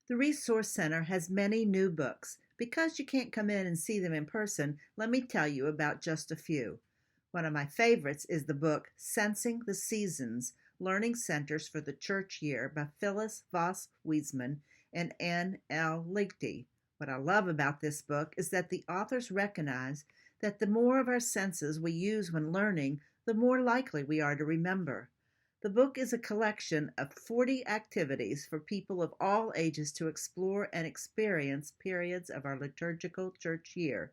The Resource Center has many new books. Because you can't come in and see them in person, let me tell you about just a few. One of my favorites is the book Sensing the Seasons, Learning Centers for the Church Year by Phyllis Voss Wiesman and Ann L. Lichty. What I love about this book is that the authors recognize that the more of our senses we use when learning, the more likely we are to remember. The book is a collection of 40 activities for people of all ages to explore and experience periods of our liturgical church year.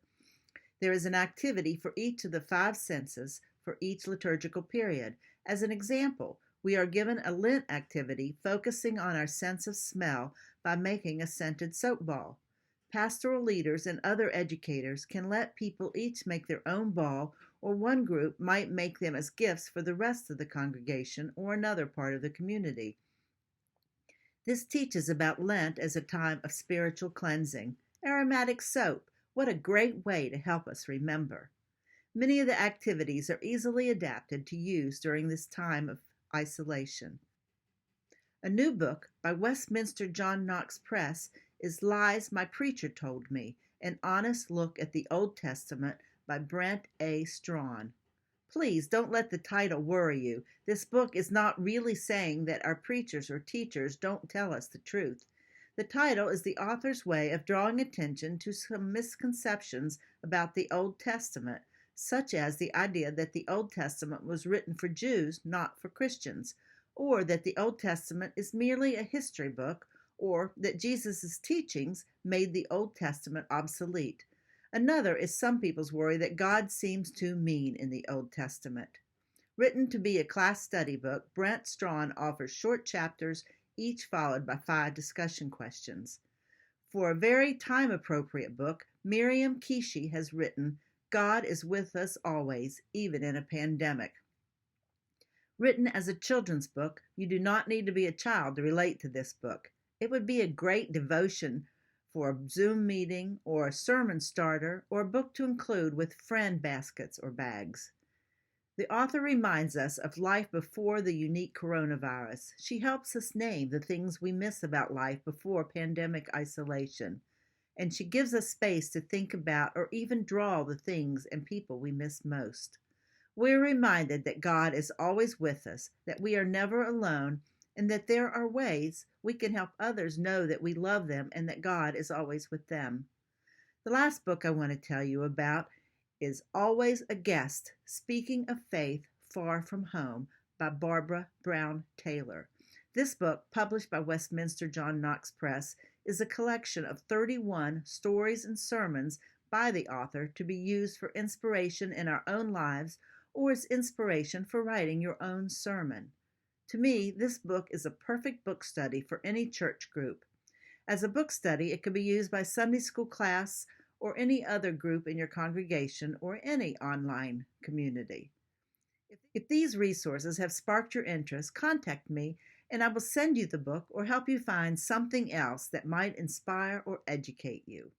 There is an activity for each of the 5 senses for each liturgical period. As an example, we are given a Lent activity focusing on our sense of smell by making a scented soap ball. Pastoral leaders and other educators can let people each make their own ball, or one group might make them as gifts for the rest of the congregation or another part of the community. This teaches about Lent as a time of spiritual cleansing. Aromatic soap, what a great way to help us remember. Many of the activities are easily adapted to use during this time of isolation. A new book by Westminster John Knox Press is Lies My Preacher Told Me, an honest look at the Old Testament by Brent A. Strawn. Please don't let the title worry you. This book is not really saying that our preachers or teachers don't tell us the truth. The title is the author's way of drawing attention to some misconceptions about the Old Testament, such as the idea that the Old Testament was written for Jews, not for Christians, or that the Old Testament is merely a history book, or that Jesus' teachings made the Old Testament obsolete. Another is some people's worry that God seems too mean in the Old Testament. Written to be a class study book, Brent Strawn offers short chapters, each followed by 5 discussion questions. For a very time-appropriate book, Miriam Kishi has written God is with us always, even in a pandemic. Written as a children's book, you do not need to be a child to relate to this book. It would be a great devotion for a Zoom meeting or a sermon starter or a book to include with friend baskets or bags. The author reminds us of life before the unique coronavirus. She helps us name the things we miss about life before pandemic isolation, and she gives us space to think about or even draw the things and people we miss most. We're reminded that God is always with us, that we are never alone, and that there are ways we can help others know that we love them and that God is always with them. The last book I want to tell you about is Always a Guest, Speaking of Faith Far from Home by Barbara Brown Taylor. This book, published by Westminster John Knox Press, is a collection of 31 stories and sermons by the author to be used for inspiration in our own lives or as inspiration for writing your own sermon. To me, this book is a perfect book study for any church group. As a book study, it could be used by Sunday school class or any other group in your congregation or any online community. If these resources have sparked your interest, contact me and I will send you the book or help you find something else that might inspire or educate you.